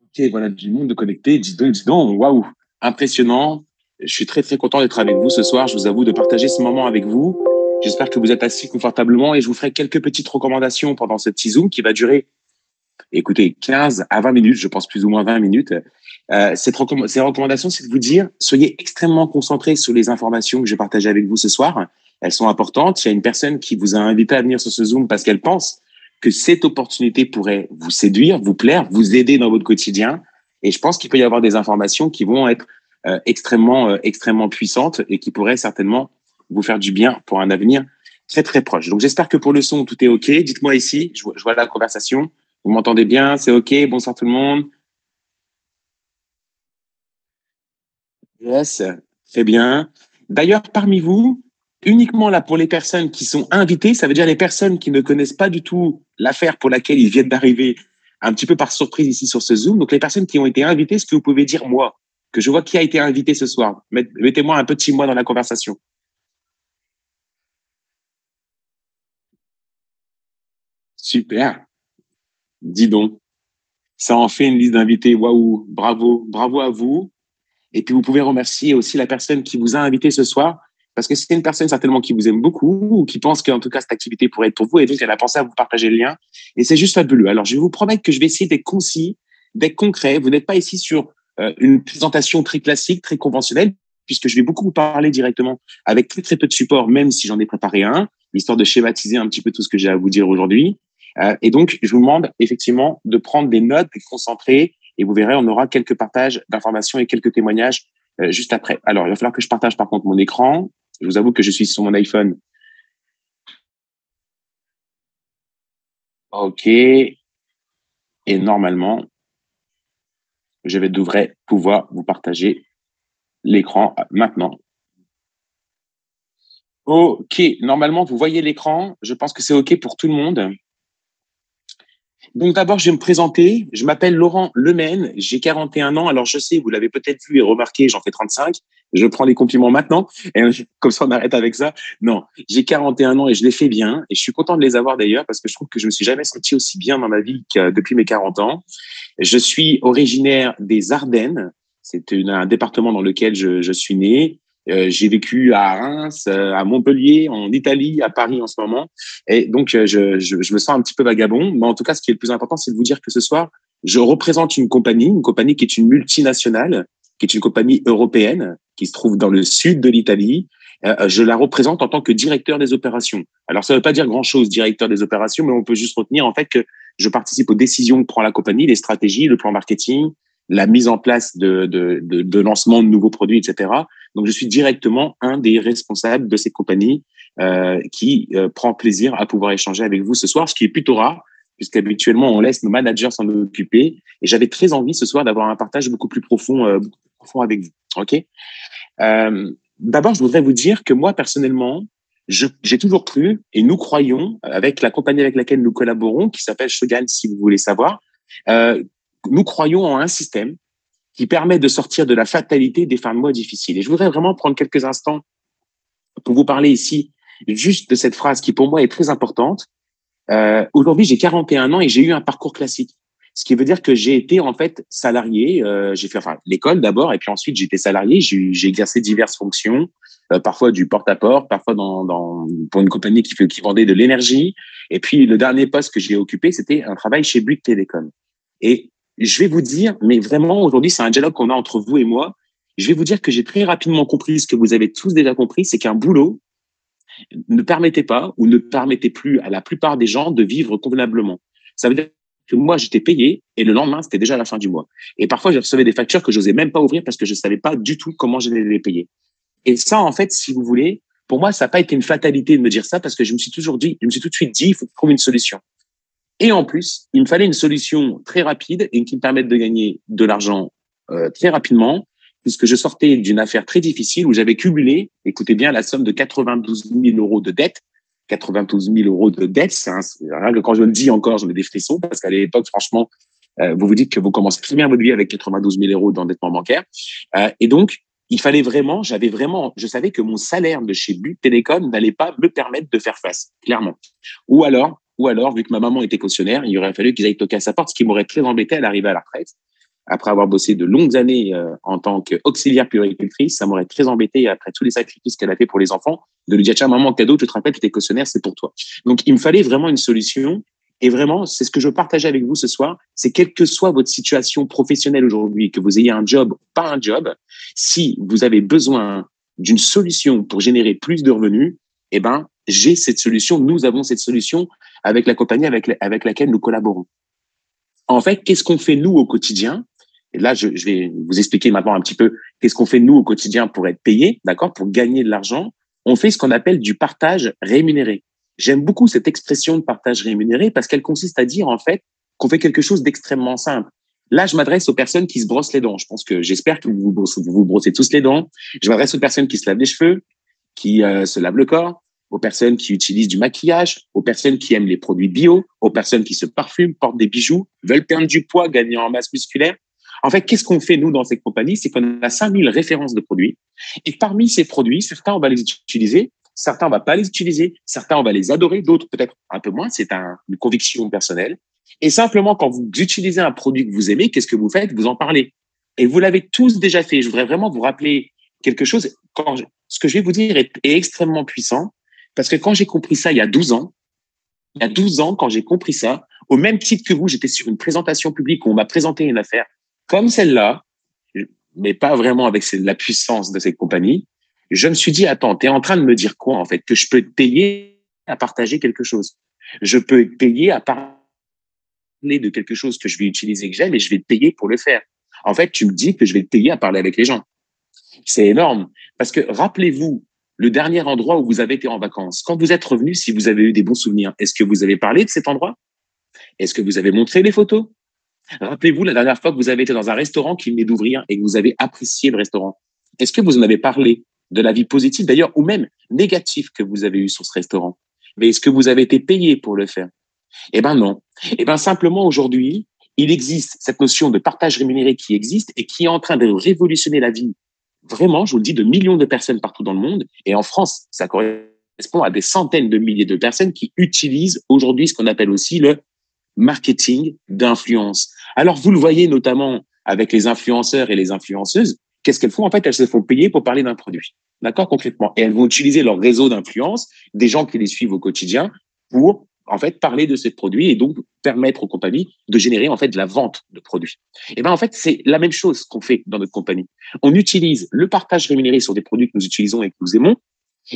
Ok, voilà du monde de connecté. Dis donc, waouh, impressionnant. Je suis très, très content d'être avec vous ce soir. Je vous avoue de partager ce moment avec vous. J'espère que vous êtes assis confortablement et je vous ferai quelques petites recommandations pendant ce petit Zoom qui va durer, écoutez, 15 à 20 minutes, je pense plus ou moins 20 minutes. Ces recommandations, c'est de vous dire, soyez extrêmement concentrés sur les informations que je partage avec vous ce soir. Elles sont importantes. Il y a une personne qui vous a invité à venir sur ce Zoom parce qu'elle pense que cette opportunité pourrait vous séduire, vous plaire, vous aider dans votre quotidien. Et je pense qu'il peut y avoir des informations qui vont être extrêmement puissantes et qui pourraient certainement vous faire du bien pour un avenir très, très proche. Donc, j'espère que pour le son, tout est OK. Dites-moi ici, je vois la conversation. Vous m'entendez bien? C'est OK? Bonsoir tout le monde. Yes, très bien. D'ailleurs, parmi vous, uniquement là pour les personnes qui sont invitées, ça veut dire les personnes qui ne connaissent pas du tout l'affaire pour laquelle ils viennent d'arriver un petit peu par surprise ici sur ce Zoom. Donc, les personnes qui ont été invitées, est-ce que vous pouvez dire moi, que je vois qui a été invité ce soir? Mettez-moi un petit moi dans la conversation. Super. Dis donc. Ça en fait une liste d'invités. Waouh. Bravo. Bravo à vous. Et puis, vous pouvez remercier aussi la personne qui vous a invité ce soir, parce que c'est une personne certainement qui vous aime beaucoup ou qui pense qu'en tout cas, cette activité pourrait être pour vous et donc elle a pensé à vous partager le lien. Et c'est juste fabuleux. Alors, je vais vous promettre que je vais essayer d'être concis, d'être concret. Vous n'êtes pas ici sur une présentation très classique, très conventionnelle, puisque je vais beaucoup vous parler directement avec très, très peu de support, même si j'en ai préparé un, histoire de schématiser un petit peu tout ce que j'ai à vous dire aujourd'hui. Et donc, je vous demande effectivement de prendre des notes, de concentrer, et vous verrez, on aura quelques partages d'informations et quelques témoignages juste après. Alors, il va falloir que je partage par contre mon écran. Je vous avoue que je suis sur mon iPhone. OK. Et normalement, je vais devrais pouvoir vous partager l'écran maintenant. OK. Normalement, vous voyez l'écran. Je pense que c'est OK pour tout le monde. Donc d'abord, je vais me présenter. Je m'appelle Laurent Lemaine, j'ai 41 ans. Alors je sais, vous l'avez peut-être vu et remarqué, j'en fais 35. Je prends des compliments maintenant et comme ça on arrête avec ça. Non, j'ai 41 ans et je les fais bien et je suis content de les avoir d'ailleurs parce que je trouve que je me suis jamais senti aussi bien dans ma vie que depuis mes 40 ans. Je suis originaire des Ardennes. C'est un département dans lequel je suis né. J'ai vécu à Reims, à Montpellier, en Italie, à Paris en ce moment. Et donc, je me sens un petit peu vagabond. Mais en tout cas, ce qui est le plus important, c'est de vous dire que ce soir, je représente une compagnie qui est une multinationale, qui est une compagnie européenne, qui se trouve dans le sud de l'Italie. Je la représente en tant que directeur des opérations. Alors, ça ne veut pas dire grand-chose, directeur des opérations, mais on peut juste retenir en fait que je participe aux décisions que prend la compagnie, les stratégies, le plan marketing, la mise en place de lancement de nouveaux produits, etc. Donc, je suis directement un des responsables de cette compagnie qui prend plaisir à pouvoir échanger avec vous ce soir, ce qui est plutôt rare, puisqu'habituellement, on laisse nos managers s'en occuper. Et j'avais très envie ce soir d'avoir un partage beaucoup plus profond avec vous. OK. D'abord, je voudrais vous dire que moi, personnellement, j'ai toujours cru, et nous croyons, avec la compagnie avec laquelle nous collaborons, qui s'appelle Shogun, si vous voulez savoir, euh, nous croyons en un système qui permet de sortir de la fatalité des fins de mois difficiles. Et je voudrais vraiment prendre quelques instants pour vous parler ici juste de cette phrase qui, pour moi, est très importante. Aujourd'hui, j'ai 41 ans et j'ai eu un parcours classique. Ce qui veut dire que j'ai été en fait salarié. J'ai fait l'école d'abord et puis ensuite j'ai été salarié. J'ai exercé diverses fonctions, parfois du porte-à-porte, parfois pour une compagnie qui vendait de l'énergie. Et puis le dernier poste que j'ai occupé, c'était un travail chez Bouygues Télécom. Et je vais vous dire, mais vraiment aujourd'hui c'est un dialogue qu'on a entre vous et moi. Je vais vous dire que j'ai très rapidement compris ce que vous avez tous déjà compris, c'est qu'un boulot ne permettait pas ou ne permettait plus à la plupart des gens de vivre convenablement. Ça veut dire que moi, j'étais payé et le lendemain, c'était déjà la fin du mois. Et parfois, je recevais des factures que je n'osais même pas ouvrir parce que je ne savais pas du tout comment j'allais les payer. Et ça, en fait, si vous voulez, pour moi, ça n'a pas été une fatalité de me dire ça parce que je me suis toujours dit, je me suis tout de suite dit, il faut trouver une solution. Et en plus, il me fallait une solution très rapide et qui me permette de gagner de l'argent très rapidement, puisque je sortais d'une affaire très difficile où j'avais cumulé, écoutez bien, la somme de 92 000 euros de dette. 92 000 euros de dette, rien que quand je le dis encore, j'en ai des frissons, parce qu'à l'époque, franchement, vous vous dites que vous commencez très bien votre vie avec 92 000 euros d'endettement bancaire. Et donc, il fallait vraiment, je savais que mon salaire de chez Bouygues Télécom n'allait pas me permettre de faire face, clairement. Ou alors, vu que ma maman était cautionnaire, il aurait fallu qu'ils aillent toquer à sa porte, ce qui m'aurait très embêté à l'arrivée à la retraite. après avoir bossé de longues années en tant qu'auxiliaire puéricultrice, ça m'aurait très embêté après tous les sacrifices qu'elle a fait pour les enfants, de lui dire, tiens, maman, cadeau, tu te rappelles que tes cautionnaires, c'est pour toi. Donc, il me fallait vraiment une solution. Et vraiment, c'est ce que je veux partager avec vous ce soir, c'est quelle que soit votre situation professionnelle aujourd'hui, que vous ayez un job ou pas un job, si vous avez besoin d'une solution pour générer plus de revenus, eh ben, j'ai cette solution, nous avons cette solution avec la compagnie avec laquelle nous collaborons. En fait, qu'est-ce qu'on fait nous au quotidien? Et là, je vais vous expliquer maintenant un petit peu qu'est-ce qu'on fait nous au quotidien pour être payé, d'accord, pour gagner de l'argent. On fait ce qu'on appelle du partage rémunéré. J'aime beaucoup cette expression de partage rémunéré parce qu'elle consiste à dire en fait qu'on fait quelque chose d'extrêmement simple. Là, je m'adresse aux personnes qui se brossent les dents. J'espère que vous vous brossez tous les dents. Je m'adresse aux personnes qui se lavent les cheveux, qui se lavent le corps, aux personnes qui utilisent du maquillage, aux personnes qui aiment les produits bio, aux personnes qui se parfument, portent des bijoux, veulent perdre du poids, gagner en masse musculaire. En fait, qu'est-ce qu'on fait, nous, dans cette compagnie? C'est qu'on a 5000 références de produits. Et parmi ces produits, certains, on va les utiliser, certains, on va pas les utiliser, certains, on va les adorer, d'autres, peut-être un peu moins. C'est une conviction personnelle. Et simplement, quand vous utilisez un produit que vous aimez, qu'est-ce que vous faites? Vous en parlez. Et vous l'avez tous déjà fait. Je voudrais vraiment vous rappeler quelque chose. Ce que je vais vous dire est extrêmement puissant. Parce que quand j'ai compris ça il y a 12 ans, quand j'ai compris ça, au même titre que vous, j'étais sur une présentation publique où on m'a présenté une affaire comme celle-là, mais pas vraiment avec la puissance de cette compagnie. Je me suis dit, attends, t'es en train de me dire quoi, en fait? Que je peux te payer à partager quelque chose. Je peux te payer à parler de quelque chose que je vais utiliser, que j'aime, et je vais te payer pour le faire. En fait, tu me dis que je vais te payer à parler avec les gens. C'est énorme. Parce que rappelez-vous, le dernier endroit où vous avez été en vacances, quand vous êtes revenu, si vous avez eu des bons souvenirs, est-ce que vous avez parlé de cet endroit? Est-ce que vous avez montré les photos? Rappelez-vous la dernière fois que vous avez été dans un restaurant qui venait d'ouvrir et que vous avez apprécié le restaurant. Est-ce que vous en avez parlé de la vie positive d'ailleurs ou même négative que vous avez eue sur ce restaurant? Mais est-ce que vous avez été payé pour le faire? Eh ben non. Eh ben simplement aujourd'hui, il existe cette notion de partage rémunéré qui existe et qui est en train de révolutionner la vie. Vraiment, je vous le dis, de millions de personnes partout dans le monde. Et en France, ça correspond à des centaines de milliers de personnes qui utilisent aujourd'hui ce qu'on appelle aussi le marketing d'influence. Alors, vous le voyez notamment avec les influenceurs et les influenceuses. Qu'est-ce qu'elles font? En fait, elles se font payer pour parler d'un produit. D'accord, concrètement. Et elles vont utiliser leur réseau d'influence, des gens qui les suivent au quotidien, pour en fait parler de ces produits et donc permettre aux compagnies de générer en fait de la vente de produits. Et ben en fait, c'est la même chose qu'on fait dans notre compagnie. On utilise le partage rémunéré sur des produits que nous utilisons et que nous aimons.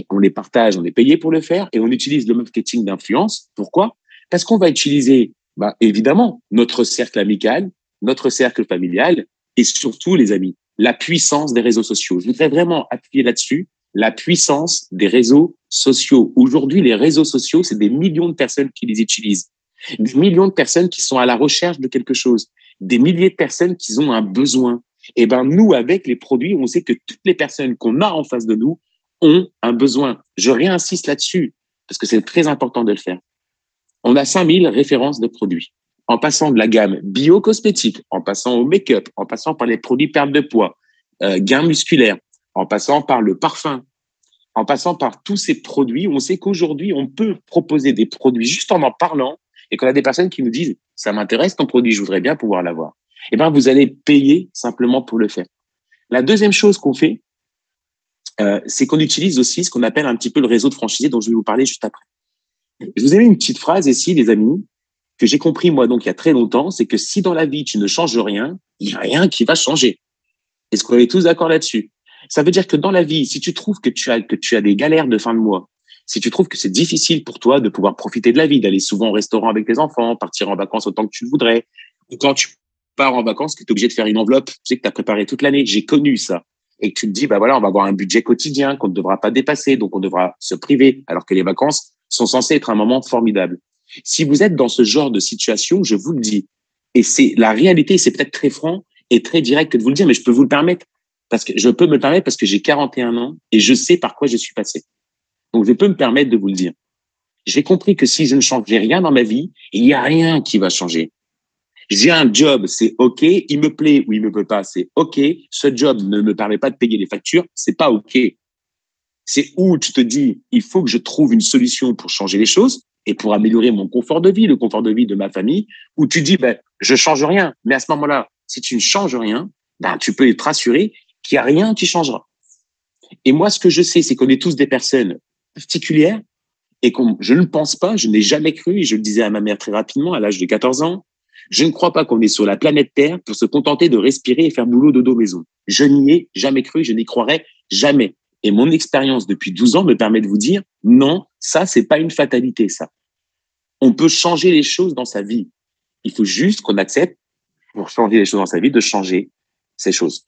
On les partage, on est payé pour le faire et on utilise le marketing d'influence. Pourquoi? Parce qu'on va utiliser évidemment notre cercle amical, notre cercle familial et surtout les amis, la puissance des réseaux sociaux. Je voudrais vraiment appuyer là-dessus, la puissance des réseaux sociaux. Aujourd'hui, les réseaux sociaux, c'est des millions de personnes qui les utilisent, des millions de personnes qui sont à la recherche de quelque chose, des milliers de personnes qui ont un besoin. Et ben nous, avec les produits, on sait que toutes les personnes qu'on a en face de nous ont un besoin. Je réinsiste là-dessus parce que c'est très important de le faire. On a 5000 références de produits. En passant de la gamme bio-cosmétique, en passant au make-up, en passant par les produits perte de poids, gain musculaire, en passant par le parfum, en passant par tous ces produits, on sait qu'aujourd'hui, on peut proposer des produits juste en parlant et qu'on a des personnes qui nous disent « ça m'intéresse ton produit, je voudrais bien pouvoir l'avoir ». Eh bien, vous allez payer simplement pour le faire. La deuxième chose qu'on fait, c'est qu'on utilise aussi ce qu'on appelle un petit peu le réseau de franchisés dont je vais vous parler juste après. Je vous ai mis une petite phrase ici, les amis, que j'ai compris moi donc il y a très longtemps, c'est que si dans la vie tu ne changes rien, il n'y a rien qui va changer. Est-ce qu'on est tous d'accord là-dessus? Ça veut dire que dans la vie, si tu trouves que tu as des galères de fin de mois, si tu trouves que c'est difficile pour toi de pouvoir profiter de la vie, d'aller souvent au restaurant avec tes enfants, partir en vacances autant que tu le voudrais, ou quand tu pars en vacances, que tu es obligé de faire une enveloppe, tu sais que tu as préparé toute l'année, j'ai connu ça. Et que tu te dis, bah voilà, on va avoir un budget quotidien qu'on ne devra pas dépasser, donc on devra se priver, alors que les vacances sont censées être un moment formidable. Si vous êtes dans ce genre de situation, je vous le dis, et c'est la réalité, c'est peut-être très franc et très direct que de vous le dire, mais je peux vous le permettre, parce que je peux me le permettre parce que j'ai 41 ans et je sais par quoi je suis passé. Donc, je peux me permettre de vous le dire. J'ai compris que si je ne changeais rien dans ma vie, il n'y a rien qui va changer. J'ai un job, c'est OK. Il me plaît ou il me plaît pas, c'est OK. Ce job ne me permet pas de payer les factures, c'est pas OK. C'est où tu te dis, il faut que je trouve une solution pour changer les choses et pour améliorer mon confort de vie, le confort de vie de ma famille, où tu dis, ben, je change rien. Mais à ce moment-là, si tu ne changes rien, ben, tu peux être rassuré qu'il n'y a rien qui changera. Et moi, ce que je sais, c'est qu'on est tous des personnes particulières et je ne pense pas, je n'ai jamais cru, et je le disais à ma mère très rapidement, à l'âge de 14 ans, je ne crois pas qu'on est sur la planète Terre pour se contenter de respirer et faire boulot, dodo, maison. Je n'y ai jamais cru, je n'y croirai jamais. Et mon expérience depuis 12 ans me permet de vous dire, non, ça, c'est pas une fatalité, ça. On peut changer les choses dans sa vie. Il faut juste qu'on accepte, pour changer les choses dans sa vie, de changer ces choses.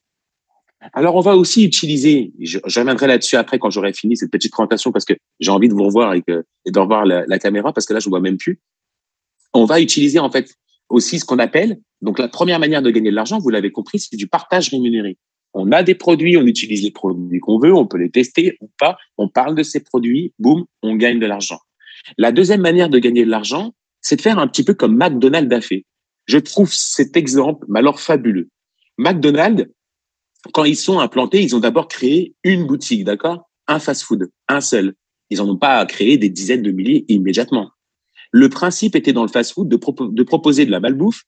Alors, on va aussi utiliser, je reviendrai là-dessus après quand j'aurai fini cette petite présentation parce que j'ai envie de vous revoir et de revoir la caméra parce que là, je ne vois même plus. On va utiliser en fait aussi ce qu'on appelle, donc la première manière de gagner de l'argent, vous l'avez compris, c'est du partage rémunéré. On a des produits, on utilise les produits qu'on veut, on peut les tester ou pas, on parle de ces produits, boum, on gagne de l'argent. La deuxième manière de gagner de l'argent, c'est de faire un petit peu comme McDonald's a fait. Je trouve cet exemple, mais alors fabuleux. McDonald's, quand ils sont implantés, ils ont d'abord créé une boutique, d'accord? Un fast-food, un seul. Ils n'en ont pas créé des dizaines de milliers immédiatement. Le principe était dans le fast-food de proposer de la malbouffe.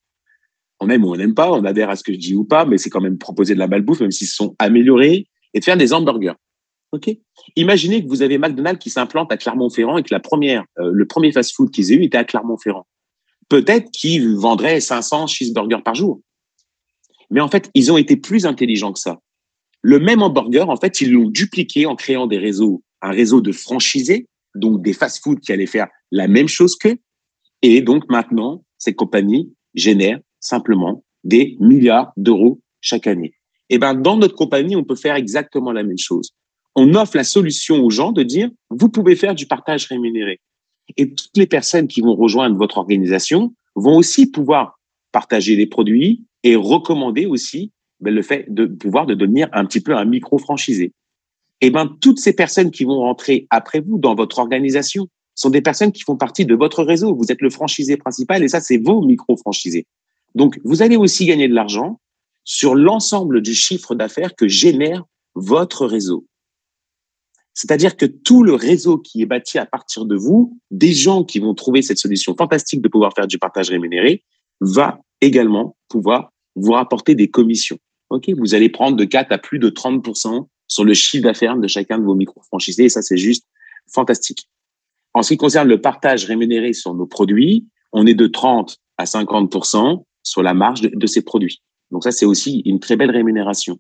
On aime ou on n'aime pas, on adhère à ce que je dis ou pas, mais c'est quand même proposer de la malbouffe, même s'ils se sont améliorés, et de faire des hamburgers. Ok. Imaginez que vous avez McDonald's qui s'implante à Clermont-Ferrand et que le premier fast-food qu'ils aient eu était à Clermont-Ferrand. Peut-être qu'ils vendraient 500 cheeseburgers par jour. Mais en fait, ils ont été plus intelligents que ça. Le même hamburger, en fait, ils l'ont dupliqué en créant un réseau de franchisés, donc des fast-foods qui allaient faire la même chose qu'eux. Et donc maintenant, ces compagnies génèrent simplement des milliards d'euros chaque année. Et ben, dans notre compagnie, on peut faire exactement la même chose. On offre la solution aux gens de dire, vous pouvez faire du partage rémunéré. Et toutes les personnes qui vont rejoindre votre organisation vont aussi pouvoir partager les produits et recommander aussi le fait de pouvoir de devenir un petit peu un micro-franchisé. Et ben, toutes ces personnes qui vont rentrer après vous dans votre organisation sont des personnes qui font partie de votre réseau. Vous êtes le franchisé principal et ça, c'est vos micro-franchisés. Donc, vous allez aussi gagner de l'argent sur l'ensemble du chiffre d'affaires que génère votre réseau. C'est-à-dire que tout le réseau qui est bâti à partir de vous, des gens qui vont trouver cette solution fantastique de pouvoir faire du partage rémunéré, va également pouvoir vous rapporter des commissions. Ok, vous allez prendre de 4 à plus de 30% sur le chiffre d'affaires de chacun de vos micro-franchisés et ça, c'est juste fantastique. En ce qui concerne le partage rémunéré sur nos produits, on est de 30 à 50% sur la marge de ces produits. Donc ça, c'est aussi une très belle rémunération.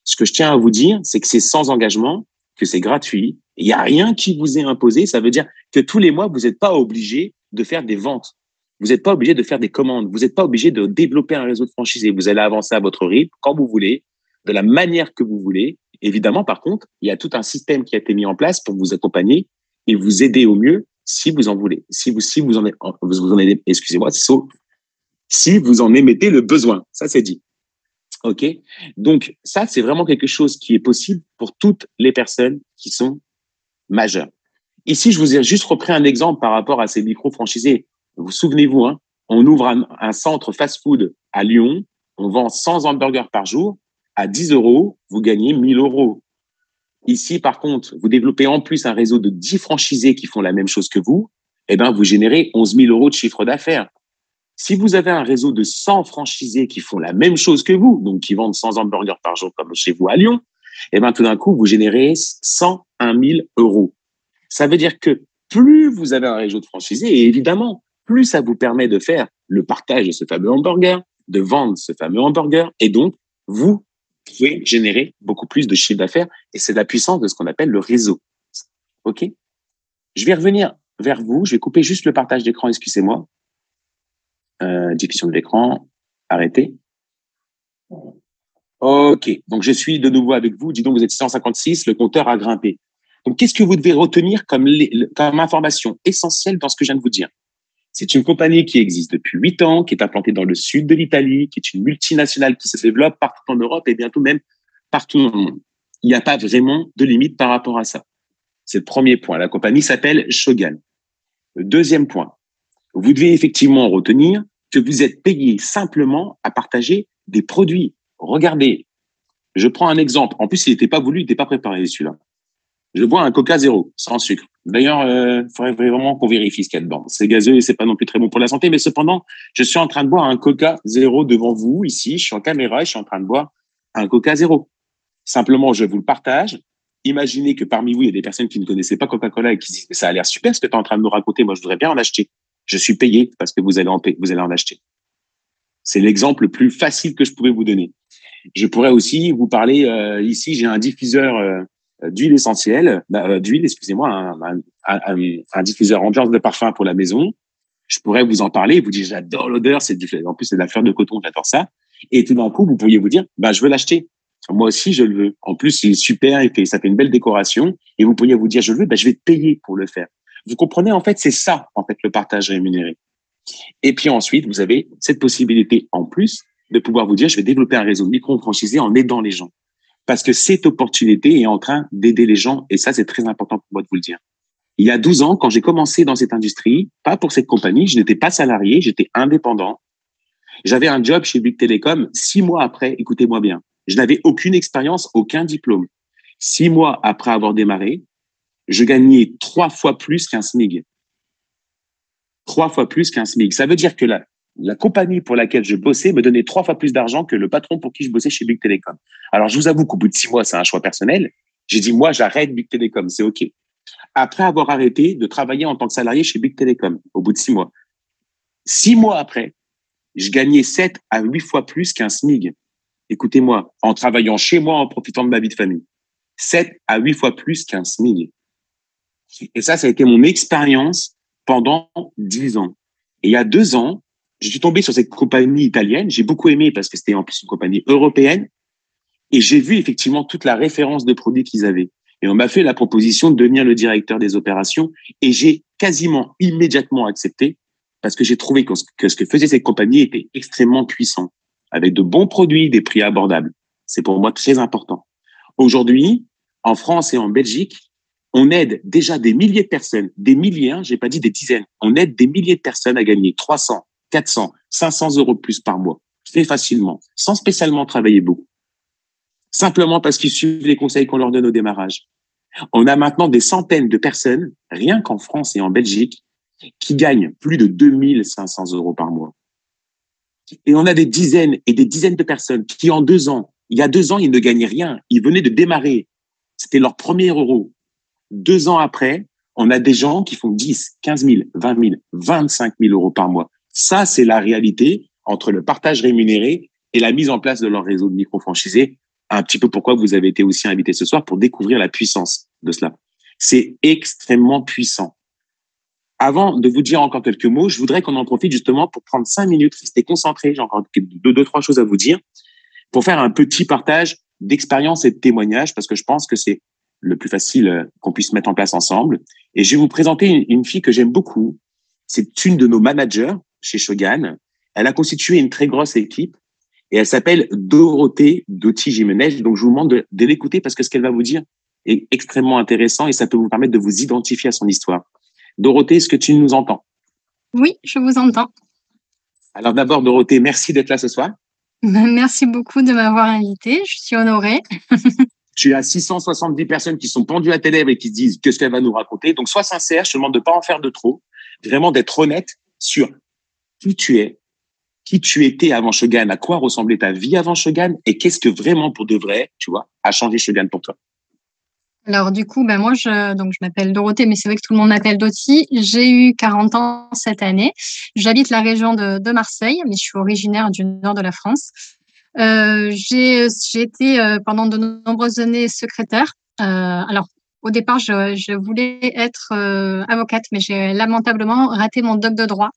Ce que je tiens à vous dire, c'est que c'est sans engagement, que c'est gratuit. Il n'y a rien qui vous est imposé. Ça veut dire que tous les mois, vous n'êtes pas obligé de faire des ventes. Vous n'êtes pas obligé de faire des commandes. Vous n'êtes pas obligé de développer un réseau de franchisés. Vous allez avancer à votre rythme, quand vous voulez, de la manière que vous voulez. Évidemment, par contre, il y a tout un système qui a été mis en place pour vous accompagner et vous aider au mieux si vous en voulez. Si vous excusez-moi, si vous en émettez le besoin. Ça, c'est dit. OK? Donc, ça, c'est vraiment quelque chose qui est possible pour toutes les personnes qui sont majeures. Ici, je vous ai juste repris un exemple par rapport à ces micro-franchisés. Vous souvenez-vous, hein, on ouvre un centre fast-food à Lyon, on vend 100 hamburgers par jour, à 10 euros, vous gagnez 1000 euros. Ici, par contre, vous développez en plus un réseau de 10 franchisés qui font la même chose que vous, eh ben, vous générez 11 000 euros de chiffre d'affaires. Si vous avez un réseau de 100 franchisés qui font la même chose que vous, donc qui vendent 100 hamburgers par jour comme chez vous à Lyon, eh ben, tout d'un coup, vous générez 101 000 euros. Ça veut dire que plus vous avez un réseau de franchisés, et évidemment, plus ça vous permet de faire le partage de ce fameux hamburger, de vendre ce fameux hamburger, et donc, vous pouvez générer beaucoup plus de chiffre d'affaires, et c'est la puissance de ce qu'on appelle le réseau. OK? Je vais revenir vers vous, je vais couper juste le partage d'écran, excusez-moi. Diffusion de l'écran, arrêtez. OK, donc je suis de nouveau avec vous. Dis donc, vous êtes 656, le compteur a grimpé. Donc, qu'est-ce que vous devez retenir comme information essentielle dans ce que je viens de vous dire? C'est une compagnie qui existe depuis 8 ans, qui est implantée dans le sud de l'Italie, qui est une multinationale qui se développe partout en Europe et bientôt même partout dans le monde. Il n'y a pas vraiment de limite par rapport à ça. C'est le premier point. La compagnie s'appelle Shogun. Le deuxième point, vous devez effectivement retenir que vous êtes payé simplement à partager des produits. Regardez, je prends un exemple. En plus, il n'était pas voulu, il n'était pas préparé celui-là. Je bois un Coca zéro, sans sucre. D'ailleurs, il faudrait vraiment qu'on vérifie ce qu'il y a dedans. C'est gazeux et c'est pas non plus très bon pour la santé, mais cependant, je suis en train de boire un Coca zéro devant vous, ici. Je suis en caméra et je suis en train de boire un Coca zéro. Simplement, je vous le partage. Imaginez que parmi vous, il y a des personnes qui ne connaissaient pas Coca-Cola et qui disent que ça a l'air super ce que tu es en train de nous raconter. Moi, je voudrais bien en acheter. Je suis payé parce que vous allez en acheter. C'est l'exemple le plus facile que je pouvais vous donner. Je pourrais aussi vous parler, ici, j'ai un diffuseur d'huile essentielle, d'huile, excusez-moi, un diffuseur ambiance de parfum pour la maison. Je pourrais vous en parler, vous dire, j'adore l'odeur, en plus, c'est de la fleur de coton, j'adore ça. Et tout d'un coup, vous pourriez vous dire, je veux l'acheter. Moi aussi, je le veux. En plus, il est super, ça fait une belle décoration. Et vous pourriez vous dire, je le veux, je vais te payer pour le faire. Vous comprenez, en fait, c'est ça, en fait, le partage rémunéré. Et puis ensuite, vous avez cette possibilité en plus de pouvoir vous dire, je vais développer un réseau de micro-franchisés en aidant les gens. Parce que cette opportunité est en train d'aider les gens. Et ça, c'est très important pour moi de vous le dire. Il y a 12 ans, quand j'ai commencé dans cette industrie, pas pour cette compagnie, je n'étais pas salarié, j'étais indépendant. J'avais un job chez Bouygues Télécom. 6 mois après, écoutez-moi bien, je n'avais aucune expérience, aucun diplôme. 6 mois après avoir démarré, je gagnais 3 fois plus qu'un SMIC. 3 fois plus qu'un SMIC. Ça veut dire que la compagnie pour laquelle je bossais me donnait 3 fois plus d'argent que le patron pour qui je bossais chez Bouygues Télécom. Alors, je vous avoue qu'au bout de 6 mois, c'est un choix personnel. J'ai dit, moi, j'arrête Bouygues Télécom, c'est OK. Après avoir arrêté de travailler en tant que salarié chez Bouygues Télécom, au bout de 6 mois. 6 mois après, je gagnais 7 à 8 fois plus qu'un SMIC. Écoutez-moi, en travaillant chez moi, en profitant de ma vie de famille. 7 à 8 fois plus qu'un SMIC. Et ça a été mon expérience pendant 10 ans. Et il y a 2 ans, je suis tombé sur cette compagnie italienne. J'ai beaucoup aimé parce que c'était en plus une compagnie européenne. Et j'ai vu effectivement toute la référence de produits qu'ils avaient. Et on m'a fait la proposition de devenir le directeur des opérations. Et j'ai quasiment immédiatement accepté parce que j'ai trouvé que ce que faisait cette compagnie était extrêmement puissant, avec de bons produits, des prix abordables. C'est pour moi très important. Aujourd'hui, en France et en Belgique, on aide déjà des milliers de personnes, des milliers, j'ai pas dit des dizaines, on aide des milliers de personnes à gagner 300, 400, 500 euros de plus par mois, très facilement, sans spécialement travailler beaucoup. Simplement parce qu'ils suivent les conseils qu'on leur donne au démarrage. On a maintenant des centaines de personnes, rien qu'en France et en Belgique, qui gagnent plus de 2500 euros par mois. Et on a des dizaines et des dizaines de personnes qui, en 2 ans, il y a 2 ans, ils ne gagnaient rien. Ils venaient de démarrer. C'était leur premier euro. 2 ans après, on a des gens qui font 10, 15 000, 20 000, 25 000 euros par mois. Ça, c'est la réalité entre le partage rémunéré et la mise en place de leur réseau de micro-franchisés. Un petit peu pourquoi vous avez été aussi invité ce soir pour découvrir la puissance de cela. C'est extrêmement puissant. Avant de vous dire encore quelques mots, je voudrais qu'on en profite justement pour prendre 5 minutes, rester concentré. J'ai encore 2-3 choses à vous dire pour faire un petit partage d'expérience et de témoignages parce que je pense que c'est le plus facile qu'on puisse mettre en place ensemble. Et je vais vous présenter une fille que j'aime beaucoup. C'est une de nos managers chez Shogun. Elle a constitué une très grosse équipe et elle s'appelle Dorothée Doty-Jimenez. Donc, je vous demande de l'écouter parce que ce qu'elle va vous dire est extrêmement intéressant et ça peut vous permettre de vous identifier à son histoire. Dorothée, est-ce que tu nous entends? Oui, je vous entends. Alors d'abord, Dorothée, merci d'être là ce soir. Merci beaucoup de m'avoir invitée. Je suis honorée. Tu as 670 personnes qui sont pendues à tes lèvres et qui disent qu'est-ce qu'elle va nous raconter. Donc, sois sincère. Je te demande de ne pas en faire de trop. Vraiment d'être honnête sur qui tu es, qui tu étais avant Shogun, à quoi ressemblait ta vie avant Shogun et qu'est-ce que vraiment pour de vrai, tu vois, a changé Shogun pour toi. Alors du coup, moi je m'appelle Dorothée, mais c'est vrai que tout le monde m'appelle Doty. J'ai eu 40 ans cette année. J'habite la région de Marseille, mais je suis originaire du nord de la France. J'ai été pendant de nombreuses années secrétaire. Alors au départ, je voulais être avocate, mais j'ai lamentablement raté mon doc de droit.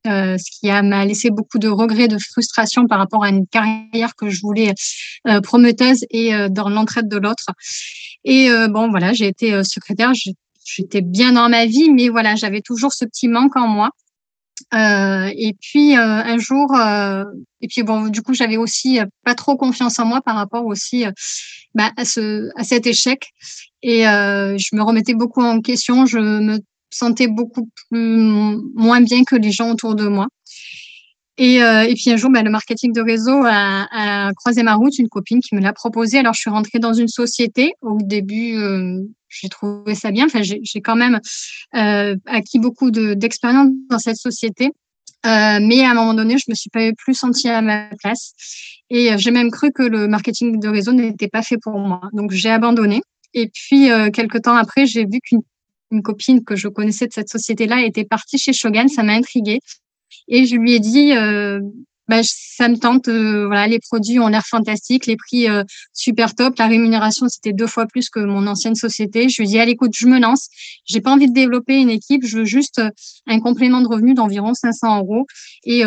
Ce qui m'a laissé beaucoup de regrets, de frustration par rapport à une carrière que je voulais prometteuse et dans l'entraide de l'autre. Et voilà, j'ai été secrétaire, j'étais bien dans ma vie, mais voilà, j'avais toujours ce petit manque en moi. Et puis un jour, et puis bon, du coup, j'avais aussi pas trop confiance en moi par rapport aussi à cet échec. Et je me remettais beaucoup en question, je me sentais beaucoup moins bien que les gens autour de moi. Et puis un jour, le marketing de réseau a croisé ma route, une copine qui me l'a proposé. Alors, je suis rentrée dans une société. Au début, j'ai trouvé ça bien. Enfin, j'ai quand même acquis beaucoup d'expérience dans cette société. Mais à un moment donné, je me suis pas plus sentie à ma place. Et j'ai même cru que le marketing de réseau n'était pas fait pour moi. Donc, j'ai abandonné. Et puis, quelques temps après, j'ai vu qu'une copine que je connaissais de cette société-là était partie chez Shogun. Ça m'a intriguée. Et je lui ai dit, ça me tente, voilà, les produits ont l'air fantastiques, les prix super top, la rémunération c'était 2 fois plus que mon ancienne société. Je lui ai dit, allez, écoute, je me lance. J'ai pas envie de développer une équipe, je veux juste un complément de revenu d'environ 500 euros. Et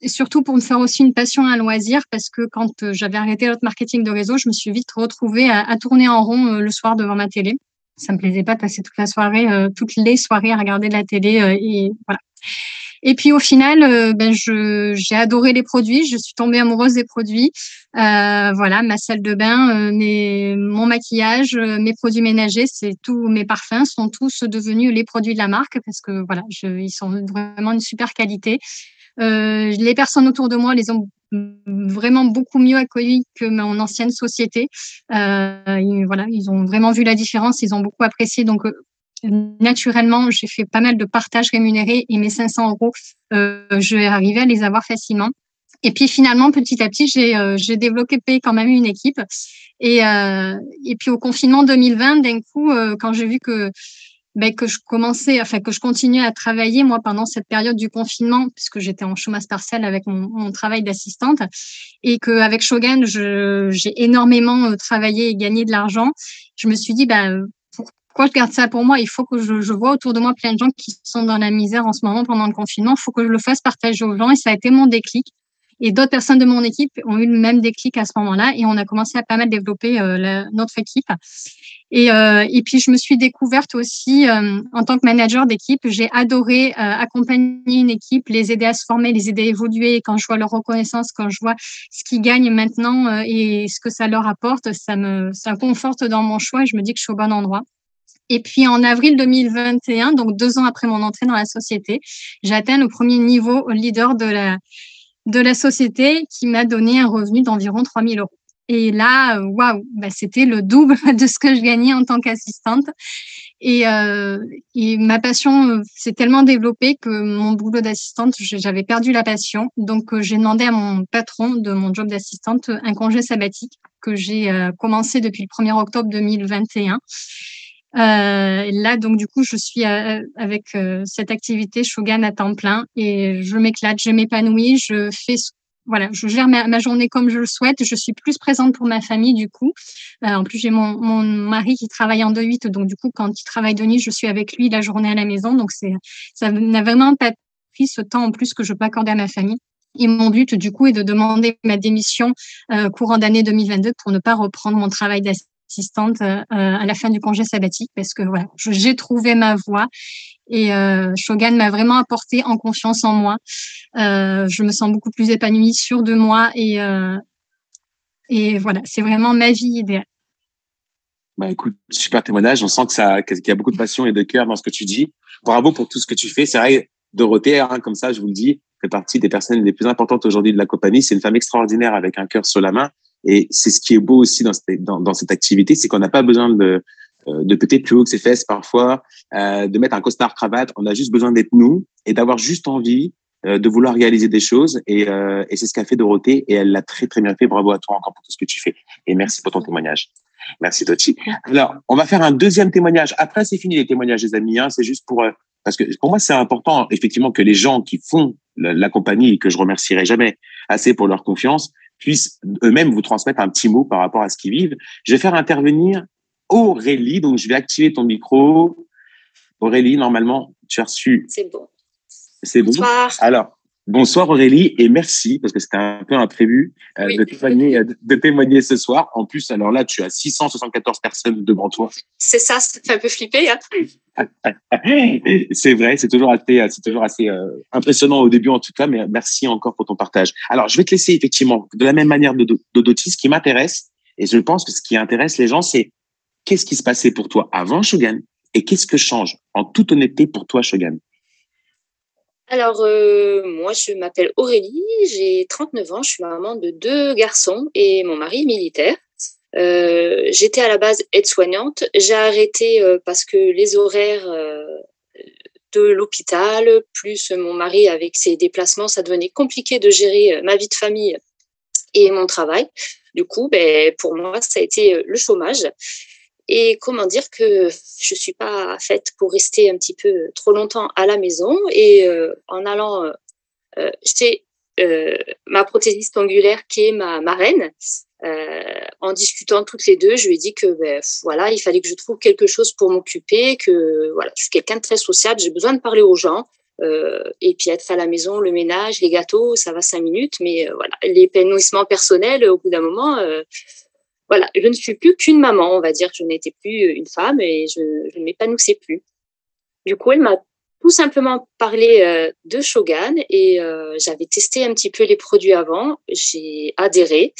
surtout pour me faire aussi une passion, un loisir, parce que quand j'avais arrêté l'autre marketing de réseau, je me suis vite retrouvée à tourner en rond le soir devant ma télé. Ça me plaisait pas de passer toute la soirée, toutes les soirées à regarder de la télé et voilà. Et puis au final, j'ai adoré les produits, je suis tombée amoureuse des produits. Voilà, ma salle de bain, mon maquillage, mes produits ménagers, c'est tout, mes parfums sont tous devenus les produits de la marque parce que voilà, ils sont vraiment une super qualité. Les personnes autour de moi les ont vraiment beaucoup mieux accueillis que mon ancienne société. Voilà, ils ont vraiment vu la différence, ils ont beaucoup apprécié. Donc naturellement, j'ai fait pas mal de partages rémunérés et mes 500 euros, je vais arriver à les avoir facilement. Et puis finalement, petit à petit, j'ai développé quand même une équipe. Et puis au confinement 2020, d'un coup, quand j'ai vu que que je continuais à travailler, moi, pendant cette période du confinement, puisque j'étais en chômage partiel avec mon travail d'assistante, et qu'avec Shogun, j'ai énormément travaillé et gagné de l'argent, je me suis dit, pourquoi je garde ça pour moi? Il faut que je vois autour de moi plein de gens qui sont dans la misère en ce moment pendant le confinement. Il faut que je le fasse partager aux gens. Et ça a été mon déclic. Et d'autres personnes de mon équipe ont eu le même déclic à ce moment-là. Et on a commencé à pas mal développer notre équipe. Et puis, je me suis découverte aussi en tant que manager d'équipe. J'ai adoré accompagner une équipe, les aider à se former, les aider à évoluer. Et quand je vois leur reconnaissance, quand je vois ce qu'ils gagnent maintenant et ce que ça leur apporte, ça conforte dans mon choix et je me dis que je suis au bon endroit. Et puis en avril 2021, donc 2 ans après mon entrée dans la société, j'ai atteint le premier niveau leader de la société qui m'a donné un revenu d'environ 3 000 euros. Et là, waouh, c'était le double de ce que je gagnais en tant qu'assistante. Et ma passion s'est tellement développée que mon boulot d'assistante, j'avais perdu la passion. Donc, j'ai demandé à mon patron de mon job d'assistante un congé sabbatique que j'ai commencé depuis le 1er octobre 2021. Là, donc, du coup, je suis avec cette activité Shogun à temps plein et je m'éclate, je m'épanouis, voilà, je gère ma journée comme je le souhaite. Je suis plus présente pour ma famille, du coup. En plus, j'ai mon mari qui travaille en 2-8, donc du coup, quand il travaille de nuit, je suis avec lui la journée à la maison. Donc, ça n'a vraiment pas pris ce temps en plus que je peux accorder à ma famille. Et mon but, du coup, est de demander ma démission courant d'année 2022 pour ne pas reprendre mon travail d'assistante à la fin du congé sabbatique parce que voilà, j'ai trouvé ma voie et Shogun m'a vraiment apporté en confiance en moi. Je me sens beaucoup plus épanouie, sûre de moi et voilà, c'est vraiment ma vie idéale. Écoute, super témoignage. On sent qu'il y a beaucoup de passion et de cœur dans ce que tu dis. Bravo pour tout ce que tu fais. C'est vrai, Dorothée, comme ça, je vous le dis, fait partie des personnes les plus importantes aujourd'hui de la compagnie. C'est une femme extraordinaire avec un cœur sur la main. Et c'est ce qui est beau aussi dans cette activité, c'est qu'on n'a pas besoin de péter plus haut que ses fesses parfois, de mettre un costard cravate. On a juste besoin d'être nous et d'avoir juste envie de vouloir réaliser des choses. Et c'est ce qu'a fait Dorothée et elle l'a très, très bien fait. Bravo à toi encore pour tout ce que tu fais. Et merci pour ton témoignage. Merci, Doti. Alors, on va faire un deuxième témoignage. Après, c'est fini les témoignages, les amis. C'est juste parce que pour moi, c'est important, effectivement, que les gens qui font la compagnie, et que je remercierai jamais assez pour leur confiance, puissent eux-mêmes vous transmettre un petit mot par rapport à ce qu'ils vivent. Je vais faire intervenir Aurélie. Donc, je vais activer ton micro. Aurélie, normalement, tu as reçu. C'est bon. C'est bon. Bonsoir. Alors, bonsoir Aurélie et merci parce que c'était un peu imprévu oui. de témoigner ce soir. En plus, alors là, tu as 674 personnes devant toi. C'est ça, ça fait un peu flipper. Hein. C'est vrai, c'est toujours assez impressionnant au début en tout cas, mais merci encore pour ton partage. Alors, je vais te laisser effectivement de la même manière de Doti, ce qui m'intéresse et je pense que ce qui intéresse les gens, c'est qu'est-ce qui se passait pour toi avant Shogun et qu'est-ce que change en toute honnêteté pour toi Shogun? Alors, moi, je m'appelle Aurélie, j'ai 39 ans, je suis maman de 2 garçons et mon mari est militaire. J'étais à la base aide-soignante. J'ai arrêté parce que les horaires de l'hôpital, plus mon mari avec ses déplacements, ça devenait compliqué de gérer ma vie de famille et mon travail. Du coup, ben, pour moi, ça a été le chômage. Et comment dire que je suis pas faite pour rester un petit peu trop longtemps à la maison. Et en allant chez ma prothésiste ongulaire qui est ma marraine, en discutant toutes les deux, je lui ai dit que ben, voilà, il fallait que je trouve quelque chose pour m'occuper, que voilà, je suis quelqu'un de très sociable, j'ai besoin de parler aux gens. Et puis être à la maison, le ménage, les gâteaux, ça va 5 minutes, mais voilà, l'épanouissement personnel, au bout d'un moment, voilà, je ne suis plus qu'une maman, on va dire, je n'étais plus une femme et je ne m'épanouissais plus. Du coup, elle m'a tout simplement parlé de Shogun et j'avais testé un petit peu les produits avant, j'ai adhéré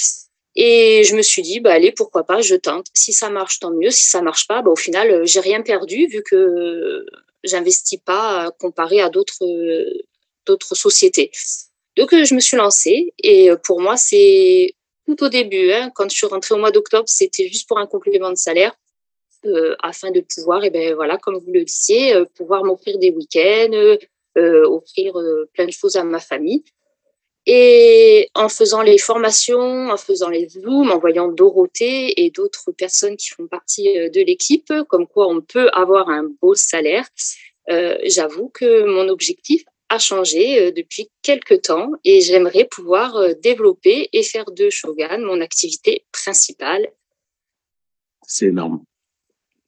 et je me suis dit, bah allez, pourquoi pas, je tente. Si ça marche, tant mieux. Si ça marche pas, bah, au final, j'ai rien perdu vu que j'investis pas comparé à d'autres sociétés. Donc, je me suis lancée et pour moi, c'est tout au début, hein, quand je suis rentrée au mois d'octobre, c'était juste pour un complément de salaire afin de pouvoir, et ben voilà, comme vous le disiez, pouvoir m'offrir des week-ends, offrir plein de choses à ma famille. Et en faisant les formations, en faisant les Zooms, en voyant Dorothée et d'autres personnes qui font partie de l'équipe, comme quoi on peut avoir un beau salaire, j'avoue que mon objectif a changé depuis quelques temps et j'aimerais pouvoir développer et faire de Shogun mon activité principale. C'est énorme.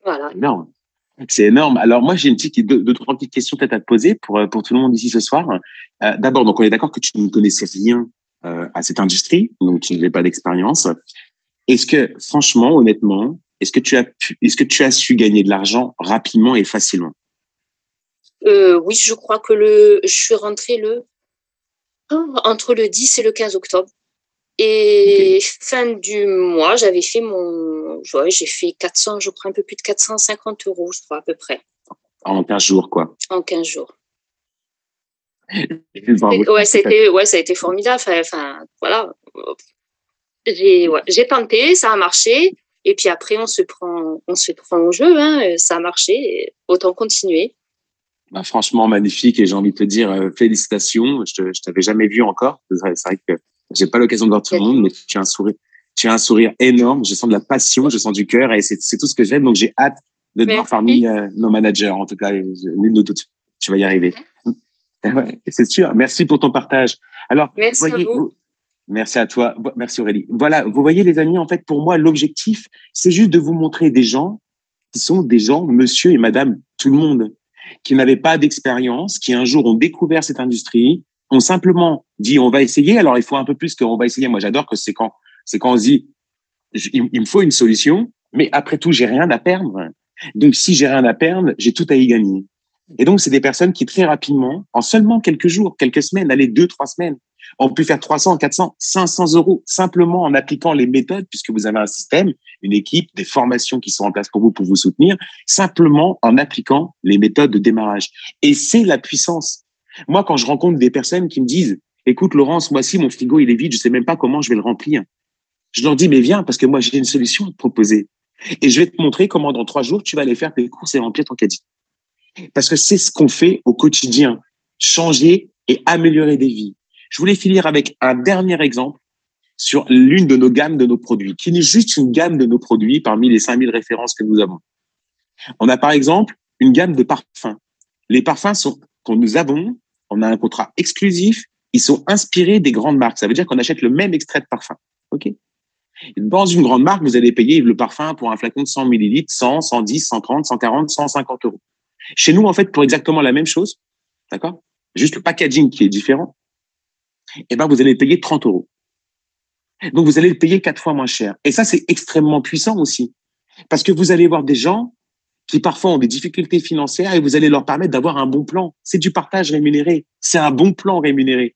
Voilà. Énorme. C'est énorme. Alors moi, j'ai deux, trois petites questions peut-être à te poser pour tout le monde ici ce soir. D'abord, donc on est d'accord que tu ne connaissais rien à cette industrie, donc tu n'avais pas d'expérience. Est-ce que, franchement, honnêtement, est-ce que tu as su gagner de l'argent rapidement et facilement? Oui, je crois que je suis rentrée entre le 10 et le 15 octobre. Et fin du mois, j'avais fait j'ai fait 400, je crois, un peu plus de 450 €, je crois, à peu près. En 15 jours, quoi. En 15 jours. Ouais, ça a été formidable. Enfin, voilà. J'ai tenté, ça a marché. Et puis après, on se prend au jeu, hein. Ça a marché. Autant continuer. Bah, franchement, magnifique. Et j'ai envie de te dire félicitations. Je t'avais jamais vu encore. C'est vrai que j'ai pas l'occasion de voir tout le monde, mais tu as un sourire. Tu as un sourire énorme. Je sens de la passion, je sens du cœur et c'est tout ce que j'aime. Donc, j'ai hâte de te voir parmi nos managers. En tout cas, nul de doute. Tu vas y arriver. Ouais, c'est sûr. Merci pour ton partage. Alors, merci à vous. Merci à toi. Merci Aurélie. Voilà, vous voyez les amis, en fait, pour moi, l'objectif, c'est juste de vous montrer des gens qui sont des gens, monsieur et madame, tout le monde, qui n'avaient pas d'expérience, qui un jour ont découvert cette industrie, ont simplement dit on va essayer. Alors, il faut un peu plus qu'on va essayer. Moi, j'adore que c'est quand on se dit il me faut une solution, mais après tout, j'ai rien à perdre. Donc, si j'ai rien à perdre, j'ai tout à y gagner. Et donc, c'est des personnes qui très rapidement, en seulement quelques jours, quelques semaines, allez, 2-3 semaines, ont pu faire 300, 400, 500 € simplement en appliquant les méthodes, puisque vous avez un système, une équipe, des formations qui sont en place pour vous soutenir, simplement en appliquant les méthodes de démarrage. Et c'est la puissance. Moi, quand je rencontre des personnes qui me disent, écoute, Laurence, moi aussi, mon frigo, il est vide, je sais même pas comment je vais le remplir. Je leur dis, mais viens, parce que moi, j'ai une solution à te proposer. Et je vais te montrer comment dans 3 jours, tu vas aller faire tes courses et remplir ton caddie. Parce que c'est ce qu'on fait au quotidien, changer et améliorer des vies. Je voulais finir avec un dernier exemple sur l'une de nos gammes de nos produits, qui n'est juste une gamme de nos produits parmi les 5000 références que nous avons. On a par exemple une gamme de parfums. Les parfums qu'on nous avons, on a un contrat exclusif, ils sont inspirés des grandes marques. Ça veut dire qu'on achète le même extrait de parfum. OK ? Dans une grande marque, vous allez payer le parfum pour un flacon de 100 millilitres, 100, 110, 130, 140, 150 €. Chez nous, en fait, pour exactement la même chose, d'accord? Juste le packaging qui est différent, eh ben, vous allez payer 30 €. Donc, vous allez le payer 4 fois moins cher. Et ça, c'est extrêmement puissant aussi. Parce que vous allez voir des gens qui parfois ont des difficultés financières et vous allez leur permettre d'avoir un bon plan. C'est du partage rémunéré. C'est un bon plan rémunéré.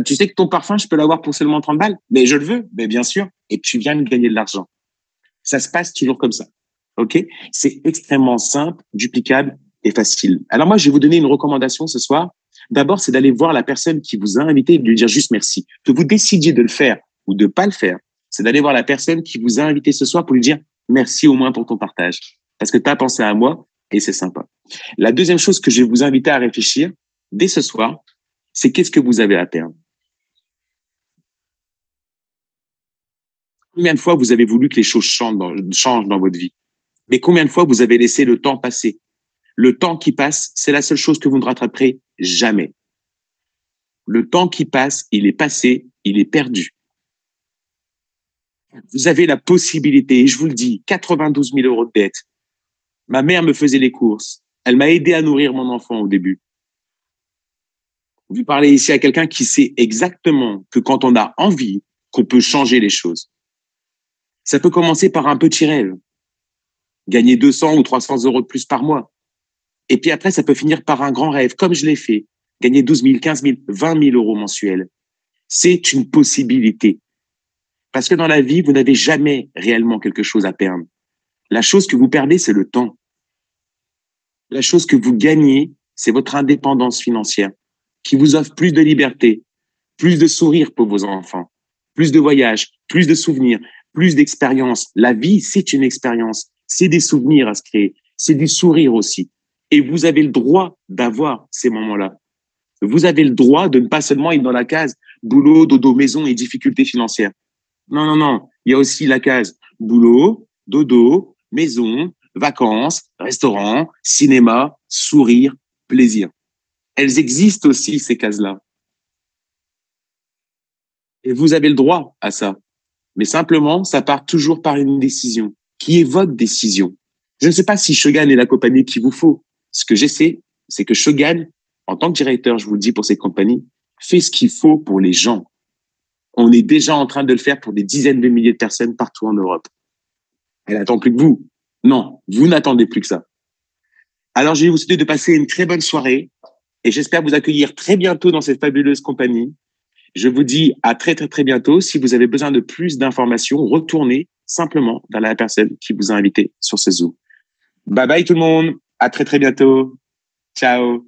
Tu sais que ton parfum, je peux l'avoir pour seulement 30 balles, mais je le veux, mais bien sûr. Et tu viens de gagner de l'argent. Ça se passe toujours comme ça. OK? C'est extrêmement simple, duplicable et facile. Alors moi, je vais vous donner une recommandation ce soir D'abord, c'est d'aller voir la personne qui vous a invité et de lui dire juste merci. Que vous décidiez de le faire ou de ne pas le faire, c'est d'aller voir la personne qui vous a invité ce soir pour lui dire merci au moins pour ton partage. Parce que tu as pensé à moi et c'est sympa. La deuxième chose que je vais vous inviter à réfléchir dès ce soir, c'est qu'est-ce que vous avez à perdre? Combien de fois vous avez voulu que les choses changent dans votre vie? Mais combien de fois vous avez laissé le temps passer? Le temps qui passe, c'est la seule chose que vous ne rattraperez jamais. Le temps qui passe, il est passé, il est perdu. Vous avez la possibilité, et je vous le dis, 92 000 euros de dette. Ma mère me faisait les courses. Elle m'a aidé à nourrir mon enfant au début. Vous parlez ici à quelqu'un qui sait exactement que quand on a envie, qu'on peut changer les choses. Ça peut commencer par un petit rêve. Gagner 200 ou 300 euros de plus par mois. Et puis après, ça peut finir par un grand rêve, comme je l'ai fait. Gagner 12 000, 15 000, 20 000 euros mensuels. C'est une possibilité. Parce que dans la vie, vous n'avez jamais réellement quelque chose à perdre. La chose que vous perdez, c'est le temps. La chose que vous gagnez, c'est votre indépendance financière, qui vous offre plus de liberté, plus de sourires pour vos enfants, plus de voyages, plus de souvenirs, plus d'expériences. La vie, c'est une expérience. C'est des souvenirs à se créer. C'est du sourire aussi. Et vous avez le droit d'avoir ces moments-là. Vous avez le droit de ne pas seulement être dans la case boulot, dodo, maison et difficultés financières. Non, non, non. Il y a aussi la case boulot, dodo, maison, vacances, restaurant, cinéma, sourire, plaisir. Elles existent aussi, ces cases-là. Et vous avez le droit à ça. Mais simplement, ça part toujours par une décision, qui est votre décision. Je ne sais pas si Shogun est la compagnie qu'il vous faut. Ce que j'essaie, c'est que Shogun, en tant que directeur, je vous le dis pour ces compagnies, fait ce qu'il faut pour les gens. On est déjà en train de le faire pour des dizaines de milliers de personnes partout en Europe. Elle attend plus que vous. Non, vous n'attendez plus que ça. Alors, je vais vous souhaiter de passer une très bonne soirée et j'espère vous accueillir très bientôt dans cette fabuleuse compagnie. Je vous dis à très, très, très bientôt. Si vous avez besoin de plus d'informations, retournez simplement vers la personne qui vous a invité sur ce Zoom. Bye bye tout le monde. À très, très bientôt. Ciao.